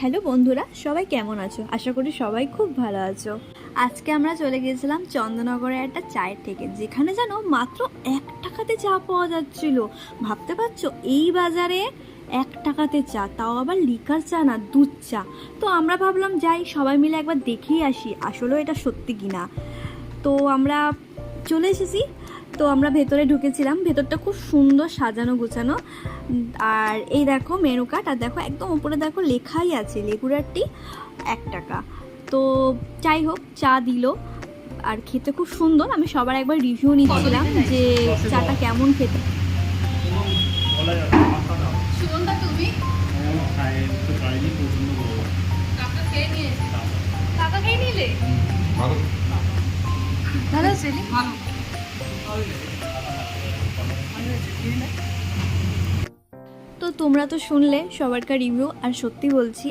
Hello বন্ধুরা, সবাই কেমন আছো? আশা করি সবাই খুব ভালো আছো। আজকে আমরা চলে গিয়েছিলাম চন্দননগরের একটা চায়ের থেকে, যেখানে যেন মাত্র 1 টাকাতে চা পাওয়া যাচ্ছিল। ভাবতে পারছো, এই বাজারে 1 টাকাতে চা, তাও আবার লিকার চা না, দুধ চা। তো আমরা ভাবলাম যাই সবাই মিলে একবার দেখেই আসি আসলেও এটা সত্যি কিনা। তো আমরা চলে এসেছি। তো আমরা ভেতরে ঢুকেছিলাম, ভেতরটা খুব সুন্দর সাজানো গোছানো। আর এই দেখো মেনু কার্ড, আর দেখো একদম উপরে দেখো লেখাই আছে লেগুলার টি 1 টাকা। তো যাই হোক, চা দিল আর খেতে খুব সুন্দর। আমি সবার একবার রিভিউ নিচ্ছিলাম যে চাটা কেমন খেতে। সুগন্ধা, তুমি কাকা খেয়ে নিয়েছে। কাকা খেয়ে নিলে ভালো আছে ভালো। তো তোমরা তো শুনলে সবারকার রিভিউ, আর সত্যি বলছি